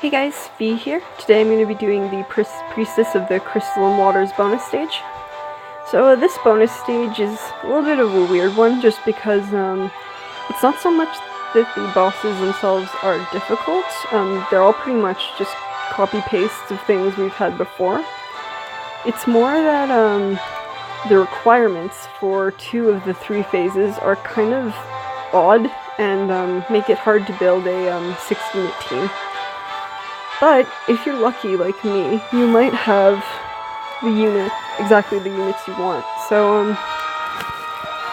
Hey guys, V here. Today I'm going to be doing the Priestess of the Crystalline Waters bonus stage. So this bonus stage is a little bit of a weird one just because it's not so much that the bosses themselves are difficult. They're all pretty much just copy-pastes of things we've had before. It's more that the requirements for 2 of the 3 phases are kind of odd and make it hard to build a 6-unit team. But if you're lucky like me, you might have exactly the units you want. So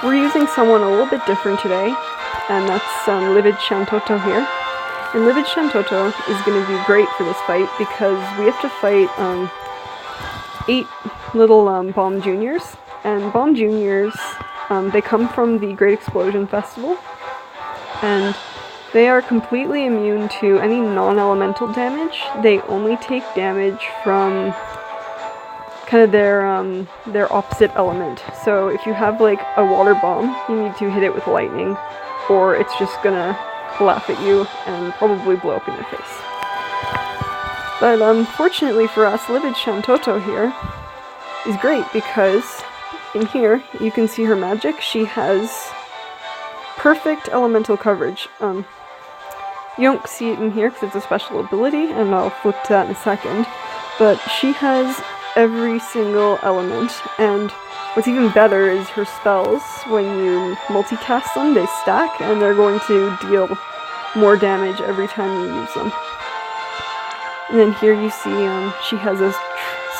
we're using someone a little bit different today, and that's Livid Shantotto here. And Livid Shantotto is going to be great for this fight because we have to fight 8 little Bomb Juniors. And Bomb Juniors, they come from the Great Explosion Festival, and they are completely immune to any non-elemental damage. They only take damage from kind of their opposite element. So if you have like a water bomb, you need to hit it with lightning, or it's just gonna laugh at you and probably blow up in your face. But unfortunately for us, Livid Shantotto here is great because in here you can see her magic. She has perfect elemental coverage. You don't see it in here because it's a special ability, and I'll flip to that in a second, but she has every single element, and what's even better is her spells, when you multicast them, they stack, and they're going to deal more damage every time you use them. And then here you see she has a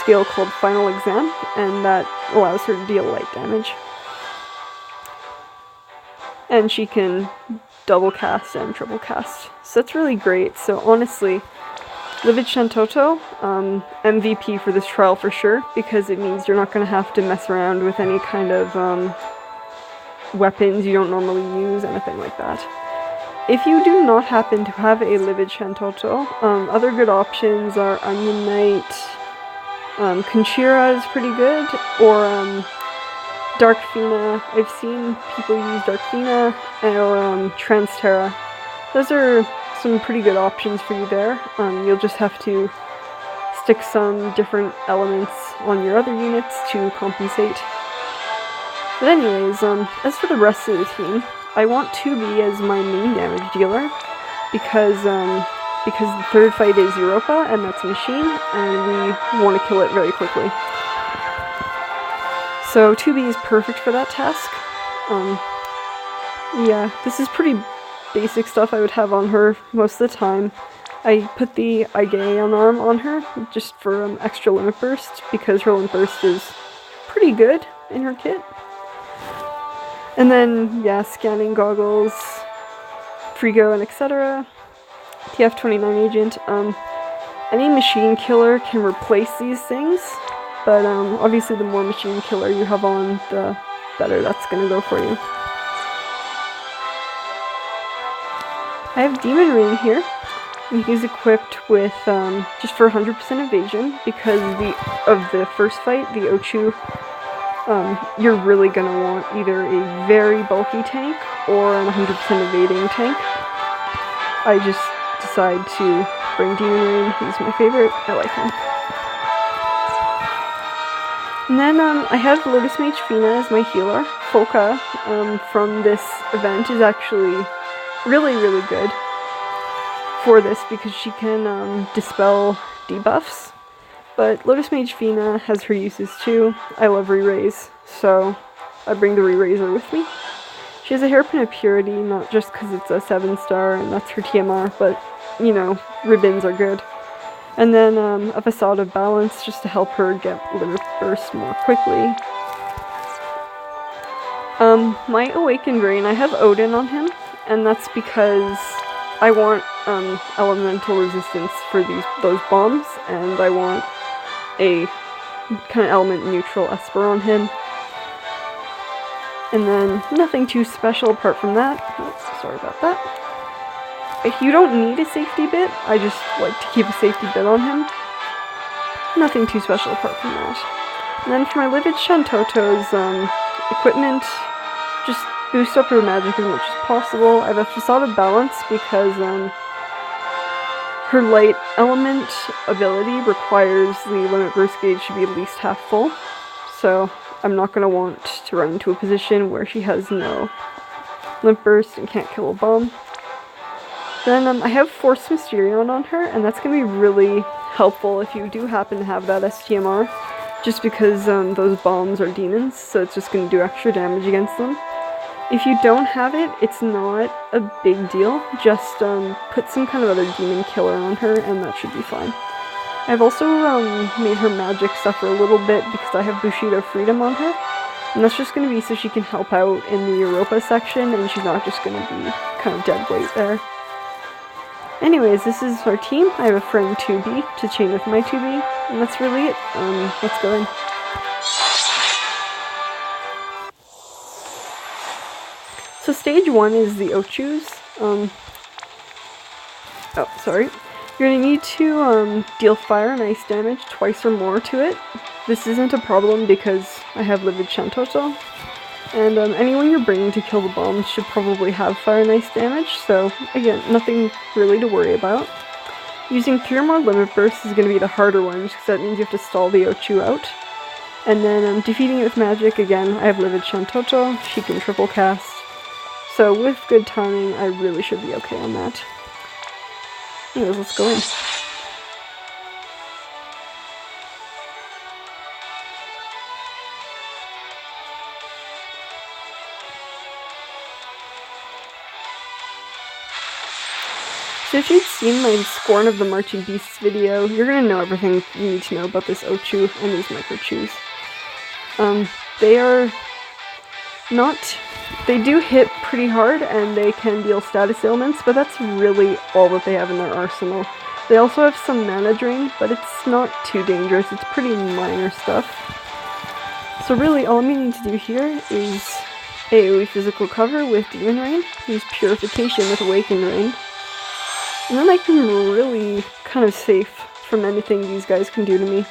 skill called Final Exam, and that allows her to deal light damage. And she can double cast and triple cast. So that's really great. So honestly, Livid Shantotto, MVP for this trial for sure, because it means you're not going to have to mess around with any kind of weapons you don't normally use, anything like that. If you do not happen to have a Livid Shantotto, other good options are Onion Knight, Conchira is pretty good, or Dark Fina. I've seen people use Dark Fina or Transterra. Those are some pretty good options for you there. You'll just have to stick some different elements on your other units to compensate. But anyways, as for the rest of the team, I want 2B as my main damage dealer because the third fight is Europa, and that's a machine, and we want to kill it very quickly. So 2B is perfect for that task. Yeah, this is pretty basic stuff I would have on her most of the time. I put the Aigaion arm on her just for extra limit burst, because her limit burst is pretty good in her kit. And then, yeah, scanning goggles, Frigo, and etc. TF-29 agent. Any machine killer can replace these things, but obviously the more machine killer you have on, the better that's going to go for you. I have Demon Ring here, and he's equipped with just for 100% evasion, because of the first fight, the Ochu, you're really going to want either a very bulky tank or an 100% evading tank. I just decide to bring Demon Ring. He's my favorite. I like him. And then I have Lotus Mage Fina as my healer. Folka from this event is actually really, really good for this because she can dispel debuffs. But Lotus Mage Fina has her uses too. I love re-raise, so I bring the re-raiser with me. She has a Hairpin of Purity, not just because it's a 7-star and that's her TMR, but, you know, ribbons are good. And then a Facade of Balance, just to help her get limit burst more quickly. My Awakened Rain, I have Odin on him, and that's because I want elemental resistance for those bombs, and I want a kind of element neutral Esper on him. And then nothing too special apart from that. Oops, sorry about that. You don't need a safety bit, I just like to keep a safety bit on him. Nothing too special apart from that. And then for my Livid Shantotto's equipment, just boost up her magic as much as possible. I have a Facade of Balance because her light element ability requires the limit burst gauge to be at least half full, so I'm not going to want to run into a position where she has no limit burst and can't kill a bomb. Then I have Force Mysterion on her, and that's going to be really helpful if you do happen to have that STMR, just because those bombs are demons, so it's just going to do extra damage against them. If you don't have it, it's not a big deal, just put some kind of other demon killer on her, and that should be fine. I've also made her magic suffer a little bit because I have Bushido Freedom on her, and that's just going to be so she can help out in the Europa section, and she's not just going to be kind of dead weight there. Anyways, this is our team. I have a friend 2B to chain with my 2B, and that's really it. Let's go in. So stage 1 is the Ochus. You're going to need to deal fire and ice damage twice or more to it. This isn't a problem because I have Livid Shantotto. And anyone you're bringing to kill the bombs should probably have fire and ice damage, so again, nothing really to worry about. Using 3 or more limit bursts is going to be the harder one, because that means you have to stall the Ochu out. And then defeating it with magic, again, I have Livid Shantotto, she can triple cast. So with good timing, I really should be okay on that. Anyways, let's go in. So if you'd seen my Scorn of the Marching Beasts video, you're going to know everything you need to know about this Ochu and these Microchus. They are not... They do hit pretty hard and they can deal status ailments, but that's really all that they have in their arsenal. They also have some mana drain, but it's not too dangerous, it's pretty minor stuff. So really all I'm going to need to do here is AoE physical cover with Demon Rain, use Purification with Awakened Rain, and then I can really kind of safe from anything these guys can do to me.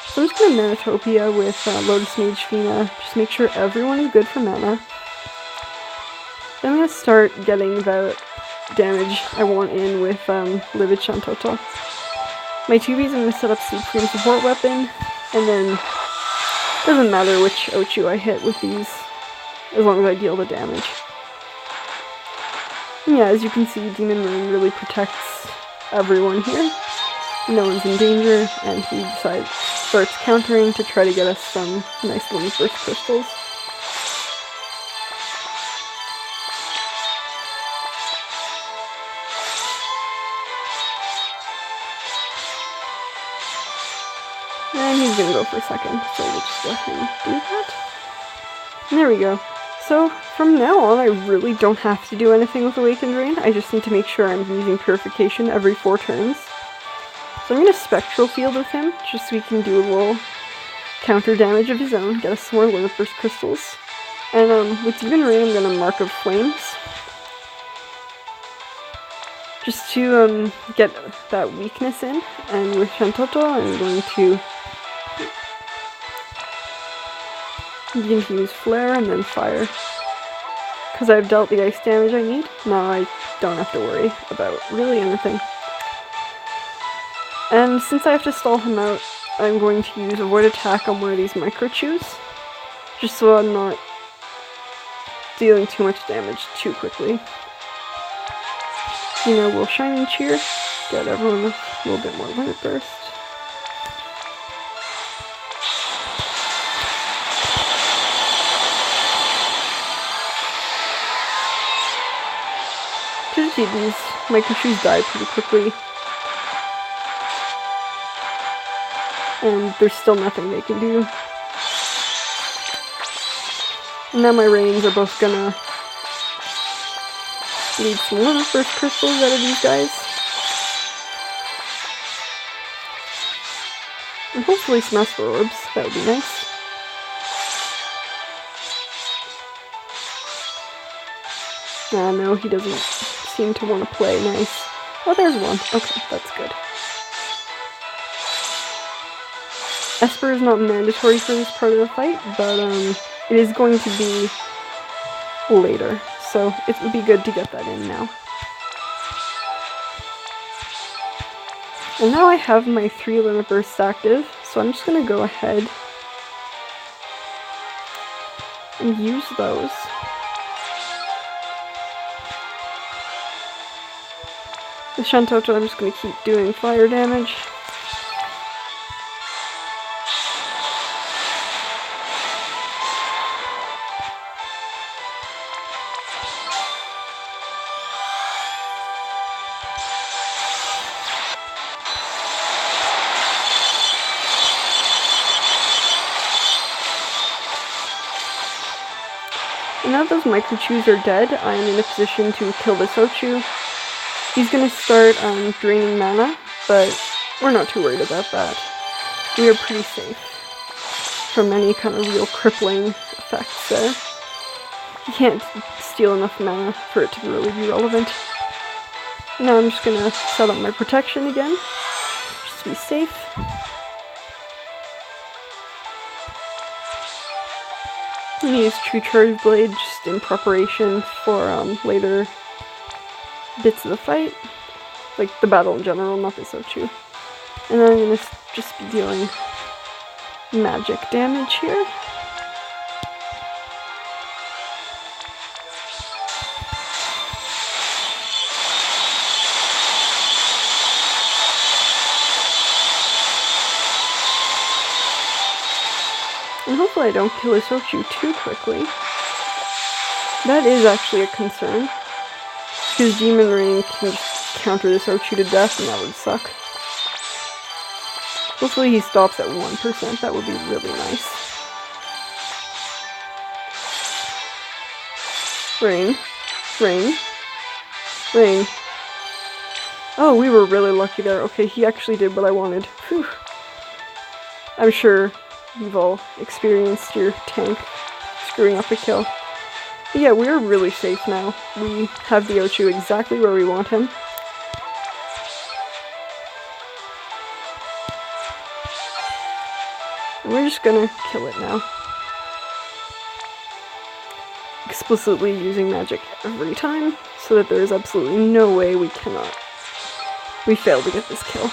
So I'm just going to Manatopia with Lotus, Mage, Fina, just make sure everyone is good for mana. Then I'm going to start getting the damage I want in with Livid Shantotto. My 2Bs I'm going to set up Supreme Support Weapon, and then it doesn't matter which Ochu I hit with these, as long as I deal the damage. And yeah, as you can see, Demon Rain really protects everyone here. No one's in danger, and he starts countering to try to get us some nice limit burst crystals. And he's gonna go for a second, so we'll just let him do that. And there we go. So, from now on, I really don't have to do anything with Awakened Rain. I just need to make sure I'm using Purification every 4 turns. So I'm going to Spectral Field with him, just so he can do a little counter damage of his own, get us some more Limit Burst Crystals. And with Demon Rain, I'm going to Mark of Flames. Just to get that weakness in. And with Shantotto, I'm going to begin to use Flare and then Fire. Because I've dealt the ice damage I need, now I don't have to worry about really anything. And since I have to stall him out, I'm going to use Avoid Attack on one of these Microchus, just so I'm not dealing too much damage too quickly. You know, we'll Shining Cheer, get everyone a little bit more Limit Burst. These Microchus die pretty quickly. And there's still nothing they can do. And now my Rains are both gonna lead some Limit Burst Crystals out of these guys. And hopefully some Esper Orbs, that would be nice. Ah, no, he doesn't seem to want to play. Nice. Oh, there's one. Okay, that's good. Esper is not mandatory for this part of the fight, but it is going to be later, so it would be good to get that in now. And now I have my 3 limit bursts active, so I'm just gonna go ahead and use those. With Shantotto, I'm just gonna keep doing fire damage. And now those micro-chews are dead, I am in a position to kill this Ochu. He's gonna start draining mana, but we're not too worried about that. We are pretty safe from any kind of real crippling effects there. He can't steal enough mana for it to really be relevant. Now I'm just gonna set up my protection again, just to be safe. I'm gonna use True Charge Blade just in preparation for later bits of the fight, like the battle in general, not this Ochu. And then I'm gonna just be dealing magic damage here. And hopefully I don't kill this Ochu too quickly. That is actually a concern, because Demon Rain can just counter this Ochu to death, and that would suck. Hopefully he stops at 1%, that would be really nice. Rain. Rain. Rain. Oh, we were really lucky there. Okay, he actually did what I wanted. Whew. I'm sure you've all experienced your tank screwing up a kill. But yeah, we're really safe now. We have the Ochu exactly where we want him. And we're just gonna kill it now. Explicitly using magic every time, so that there is absolutely no way we fail to get this kill.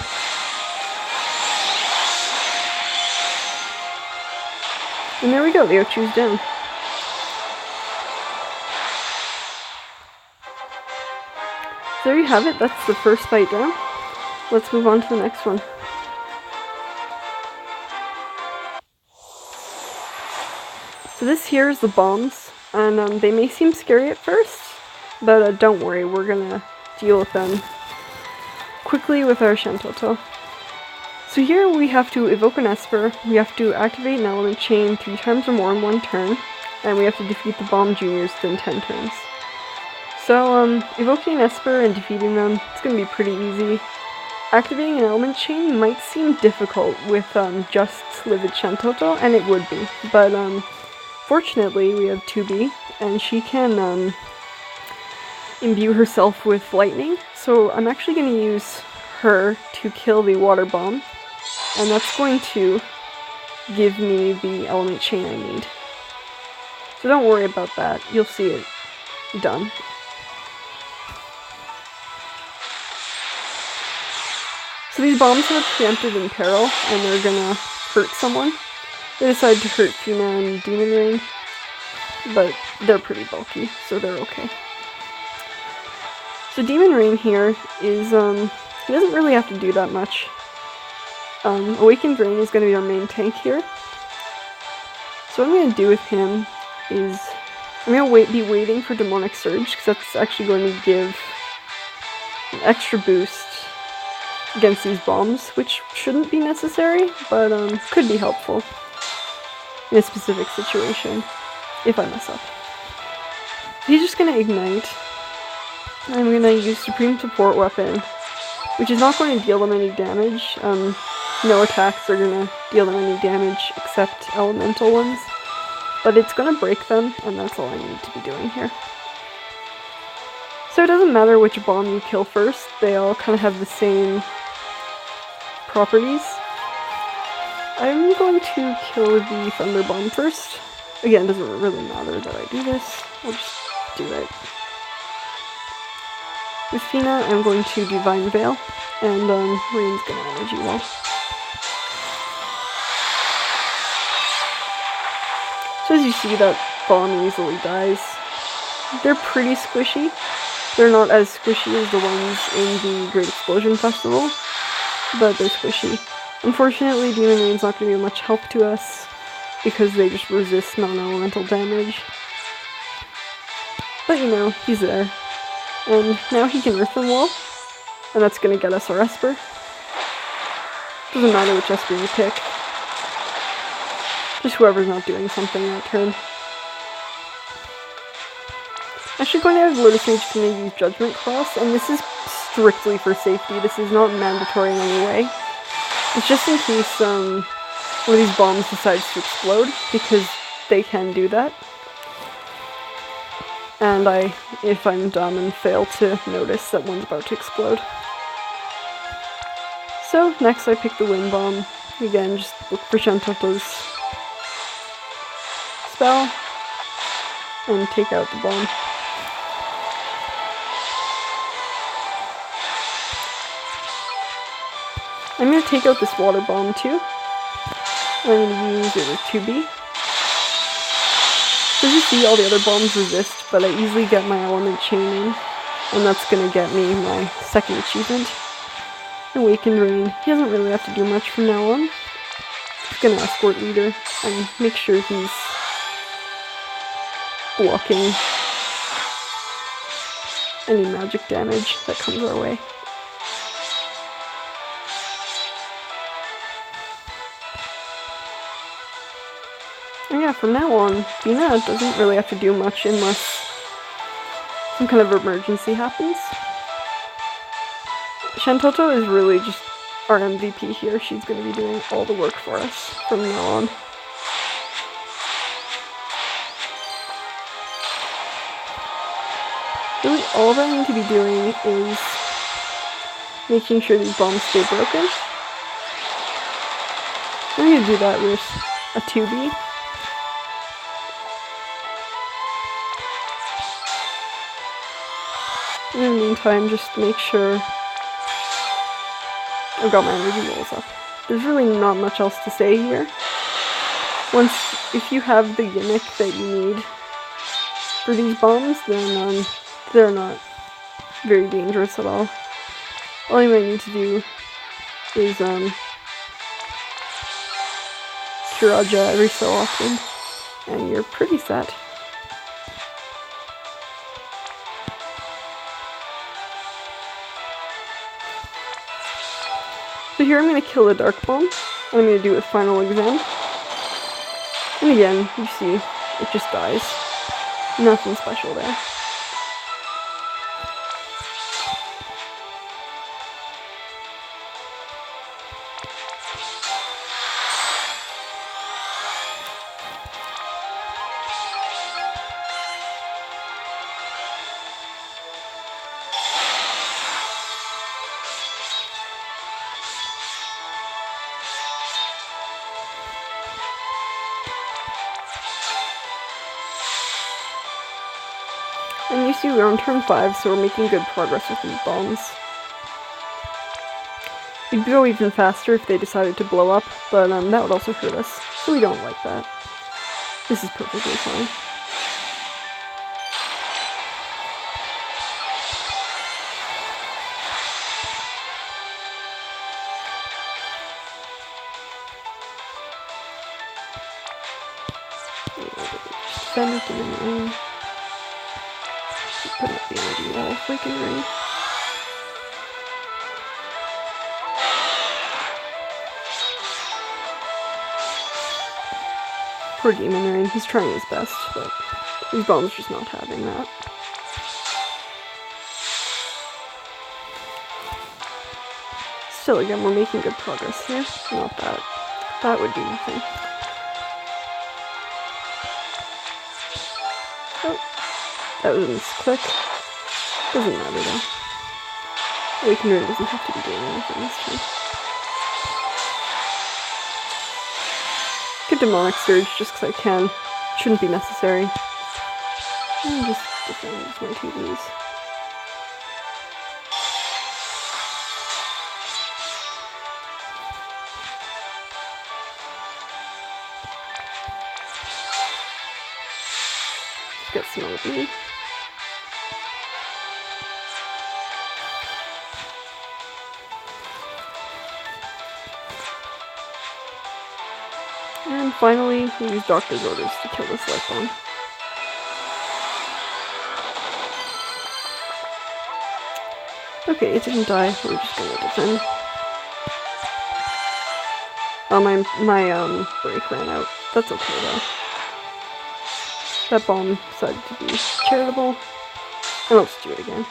And there we go, the Ochu's down. So there you have it, that's the first fight down. Let's move on to the next one. So this here is the bombs, and they may seem scary at first, but don't worry, we're gonna deal with them quickly with our Shantotto. So here we have to evoke an Esper, we have to activate an element chain 3 times or more in 1 turn, and we have to defeat the bomb juniors within 10 turns. So evoking an Esper and defeating them, it's going to be pretty easy. Activating an element chain might seem difficult with just Livid Shantotto, and it would be, but fortunately we have 2B, and she can imbue herself with lightning, so I'm actually going to use her to kill the water bomb. And that's going to give me the element chain I need. So don't worry about that, you'll see it done. So these bombs are preempted in peril, and they're gonna hurt someone. They decided to hurt Fina and Demon Rain, but they're pretty bulky, so they're okay. So Demon Rain here is, he doesn't really have to do that much. Awakened Rain is going to be our main tank here. So what I'm going to do with him is, I'm going to be waiting for Demonic Surge, because that's actually going to give an extra boost against these bombs, which shouldn't be necessary, but could be helpful in a specific situation, if I mess up. He's just going to ignite. I'm going to use Supreme Support Weapon, which is not going to deal them any damage. No attacks are going to deal them any damage except elemental ones, but it's going to break them, and that's all I need to be doing here. So it doesn't matter which bomb you kill first, they all kind of have the same properties. I'm going to kill the Thunder Bomb first. Again, it doesn't really matter that I do this, I'll just do it. With Fina, I'm going to Divine Veil, and Rain's gonna energy wall. So as you see, that bomb easily dies. They're pretty squishy. They're not as squishy as the ones in the Great Explosion Festival, but they're squishy. Unfortunately, Demon Rain's not going to be much help to us, because they just resist non-elemental damage. But you know, he's there. And now he can Earthen Wall, and that's going to get us our Esper. Doesn't matter which Esper you pick. Just whoever's not doing something that turn. Actually going to have Lotus Mage Fina use Judgment Cross, and this is strictly for safety. This is not mandatory in any way. It's just in case one of these bombs decides to explode, because they can do that. And if I'm dumb and fail to notice that one's about to explode. So next I pick the Wind Bomb. Again, just look for Shantotto's spell and take out the bomb. I'm going to take out this water bomb too. I'm going to use it with 2B. So as you see, all the other bombs resist, but I easily get my element chain in, and that's going to get me my second achievement. Awakened Rain. He doesn't really have to do much from now on. He's going to escort leader and make sure he's blocking any magic damage that comes our way. And yeah, from now on, Fina doesn't really have to do much unless some kind of emergency happens. Shantotto is really just our MVP here. She's going to be doing all the work for us from now on. Really, all that I need to be doing is making sure these bombs stay broken. I'm going to do that with a 2B. In the meantime, just make sure I've got my energy walls up. There's really not much else to say here. If you have the gimmick that you need for these bombs, then they're not very dangerous at all. All you might need to do is Kiraja every so often, and you're pretty set. So here I'm going to kill the Dark Bomb, and I'm going to do it with Final Exam. And again, you see, it just dies. Nothing special there. And you see we're on turn 5, so we're making good progress with these bombs. We'd go even faster if they decided to blow up, but that would also hurt us, so we don't like that. This is perfectly fine. Just defend with the Rain. Put up the energy wall if we can Rain. Poor Demon Rain, he's trying his best, but these bombs just not having that. Still, again, we're making good progress here. Not that. That would do nothing. Oh, that was a misclick. Doesn't matter though. Awakened Rain doesn't have to be doing anything this time. Good Demonic Surge just because I can. Shouldn't be necessary. And just defend my TVs. get some LB. And finally, we use Doctor's Orders to kill this light bomb. Okay, it didn't die. We're just gonna defend. Oh, my break ran out. That's okay though. That bomb decided to be charitable. And let's do it again.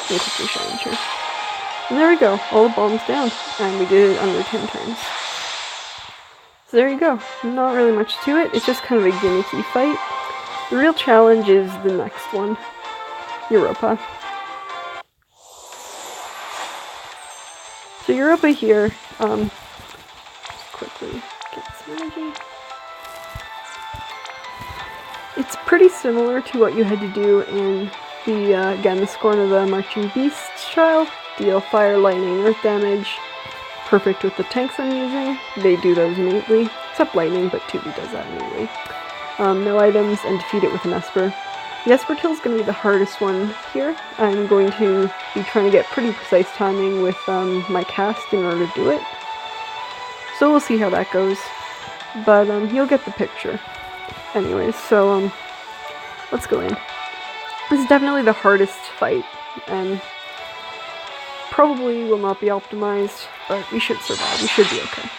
And quickly shine. And there we go. All the bombs down. And we did it under 10 turns. So there you go. Not really much to it. It's just kind of a gimmicky fight. The real challenge is the next one. Europa. So Europa here, just quickly get some energy. It's pretty similar to what you had to do in the, again, the Scorn of the Marching Beasts trial. Deal fire, lightning, earth damage. Perfect with the tanks I'm using. They do those innately, except lightning, but 2B does that innately. No items, and defeat it with an Esper. The Esper kill is going to be the hardest one here. I'm going to be trying to get pretty precise timing with my cast in order to do it. So we'll see how that goes. But you'll get the picture. Anyways, so let's go in. This is definitely the hardest fight, and probably will not be optimized, but we should survive. We should be okay.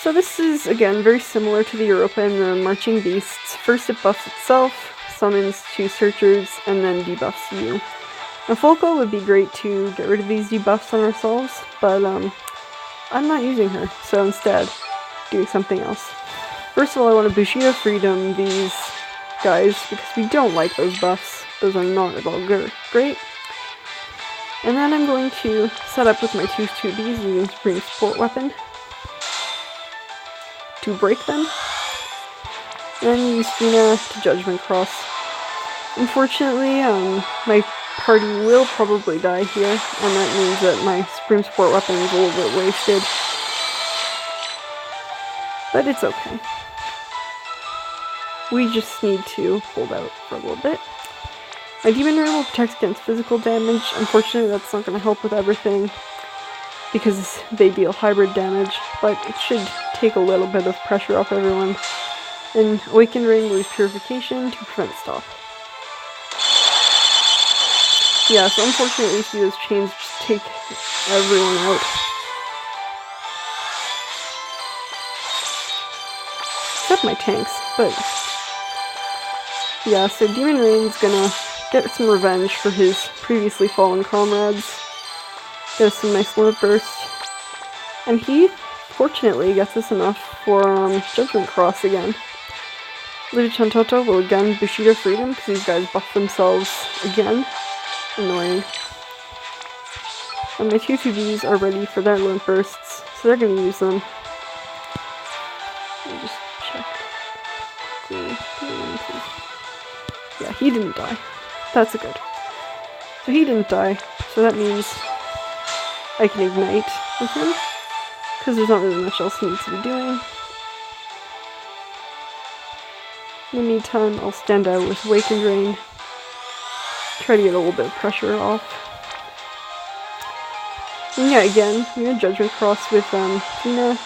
So this is, again, very similar to the Europa and the Marching Beasts. First it buffs itself, summons 2 searchers, and then debuffs you. Now Folka would be great to get rid of these debuffs on ourselves, but I'm not using her, so instead, doing something else. First of all, I want to Bushido Freedom these guys, because we don't like those buffs. Those are not at all great. And then I'm going to set up with my 2 2Bs using Supreme Support Weapon to break them, and use Fina to Judgment Cross. Unfortunately, my party will probably die here, and that means that my Supreme Support Weapon is a little bit wasted. But it's okay. We just need to hold out for a little bit. My Demon Ray will protect against physical damage. Unfortunately, that's not going to help with everything, because they deal hybrid damage, but it should take a little bit of pressure off everyone. And Awakened Ring will use Purification to prevent stop. Yeah, so unfortunately, see those chains just take everyone out. Except my tanks, but yeah, so Demon Rain's gonna get some revenge for his previously fallen comrades. Get us some nice limit burst. And he, fortunately, gets us enough for Judgment Cross again. Livid Shantotto will again Bushido Freedom, because these guys buff themselves again. Annoying. And my 2 2Bs are ready for their limit bursts, so they're going to use them. Let me just check. Yeah, he didn't die. That's a good. So he didn't die, so that means I can ignite with him, because there's not really much else he needs to be doing. In the meantime, I'll stand out with Awakened Rain, try to get a little bit of pressure off. And yeah, again, I'm going to Judgment Cross with Fina,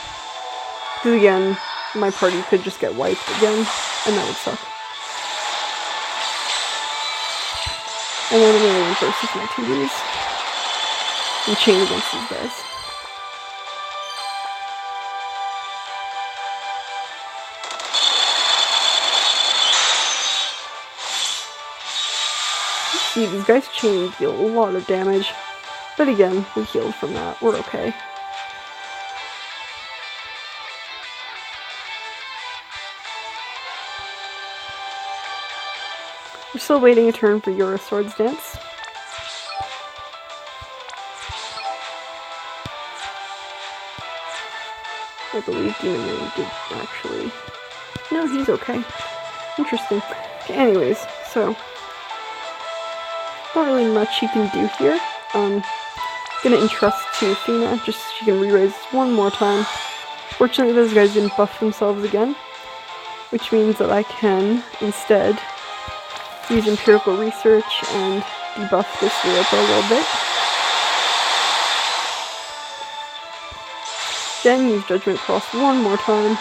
because again, my party could just get wiped again, and that would suck. And then I'm going to burst with my 2Ds and chain against these guys. See, these guys chain deal a lot of damage, but again, we healed from that. We're okay. We're still waiting a turn for Yura Swords Dance. I believe Demon Rain did actually... No, No, he's okay. Interesting. Okay, anyways, so not really much he can do here. Gonna entrust to Fina, just so she can re-raise one more time. Fortunately, those guys didn't buff themselves again, which means that I can instead use empirical research and debuff this Europa a little bit. Then use Judgment Cross one more time.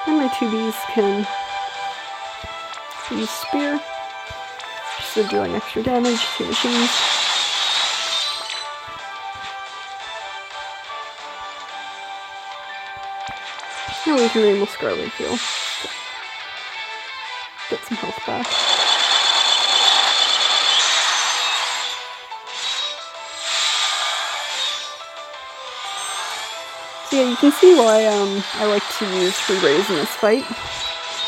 And my 2Bs can use Spear, just for dealing extra damage to machines. And we can Rainbow Scarlet heal. Get some health back. So yeah, you can see why I like to use free raise in this fight.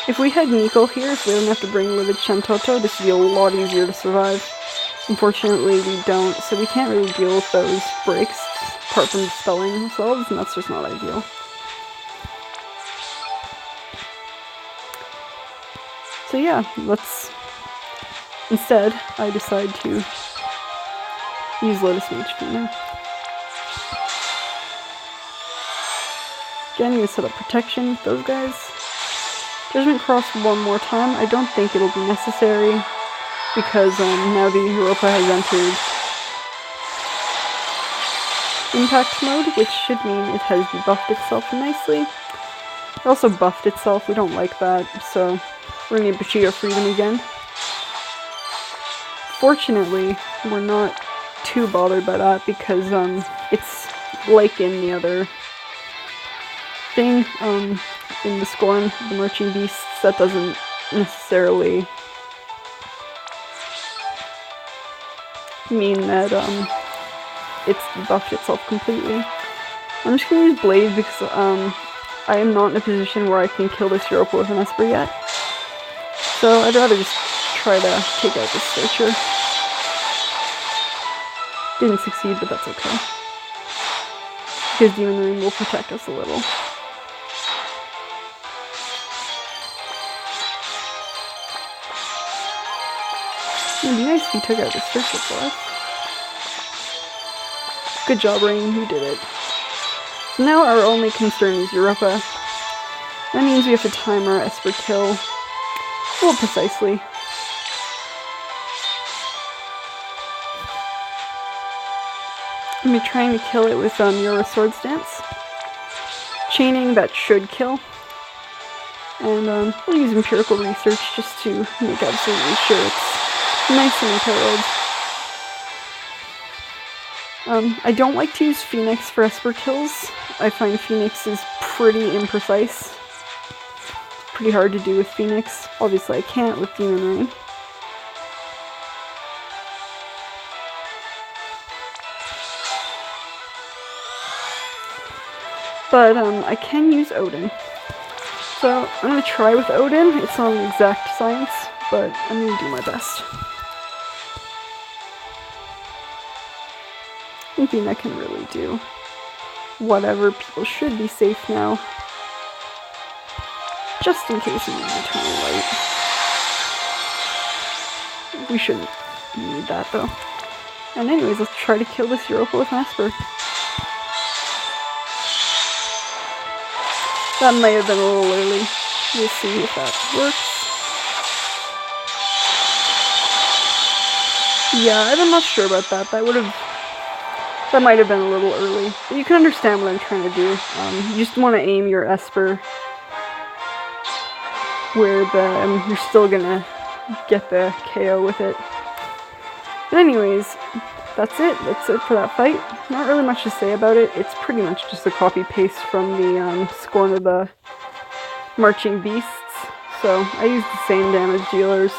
If we had Nico here, if we didn't have to bring Livid Shantotto, this would be a lot easier to survive. Unfortunately, we don't, so we can't really deal with those breaks, apart from dispelling themselves, and that's just not ideal. So yeah, instead, I decide to use Lotus Mage Fina. Again, I'm going to set up protection with those guys. Judgment Cross one more time. I don't think it'll be necessary, because now the Europa has entered Impact mode, which should mean it has debuffed itself nicely. It also buffed itself, we don't like that, so we're going to need Bushido Freedom again. Fortunately, we're not too bothered by that because it's like in the other thing, in the Scorn, the Marching Beasts, that doesn't necessarily mean that it's debuffed itself completely. I'm just going to use Blade because I am not in a position where I can kill this Europa with an Esper yet. So I'd rather just try to take out this Searcher. Didn't succeed, but that's okay. Because Demon Rain will protect us a little. It'd be nice if you took out this Searcher for us. Good job, Rain, you did it. So now our only concern is Europa. That means we have to time our Esper kill more precisely. I'm going to be trying to kill it with Euro Sword Stance. Chaining, that should kill. And we'll use Empirical Research just to make absolutely sure it's nice and imperiled. I don't like to use Phoenix for Esper kills. I find Phoenix is pretty imprecise. Pretty hard to do with Phoenix. Obviously I can't with Demon Rain. But I can use Odin. So I'm going to try with Odin. It's not an exact science, but I'm going to do my best. I think I can really do whatever. People should be safe now. Just in case we need Eternal Light. We shouldn't need that though. And anyways, let's try to kill this Europa with an Esper. That might have been a little early. We'll see if that works. Yeah, I'm not sure about that. That might have been a little early. But you can understand what I'm trying to do. You just want to aim your Esper where you're still gonna get the KO with it. But anyways, that's it. That's it for that fight. Not really much to say about it. It's pretty much just a copy-paste from the Scorn of the Marching Beasts. So I used the same damage dealers.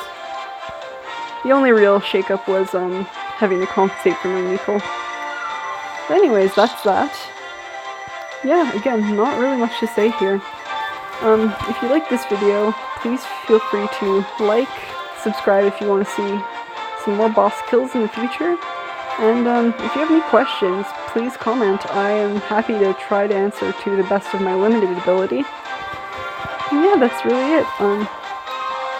The only real shakeup was having to compensate for my Nicol. But anyways, that's that. Yeah, again, not really much to say here. If you like this video, please feel free to like, subscribe if you want to see some more boss kills in the future. And if you have any questions, please comment. I am happy to try to answer to the best of my limited ability. And yeah, that's really it.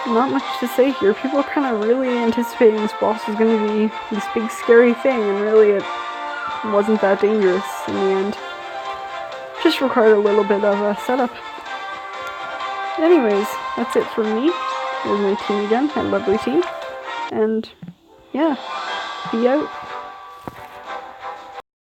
Not much to say here. People are kind of really anticipating this boss was going to be this big scary thing, and really it wasn't that dangerous in the end. Just required a little bit of a setup. Anyways, that's it from me. There's my team again, my lovely team. And yeah, be out.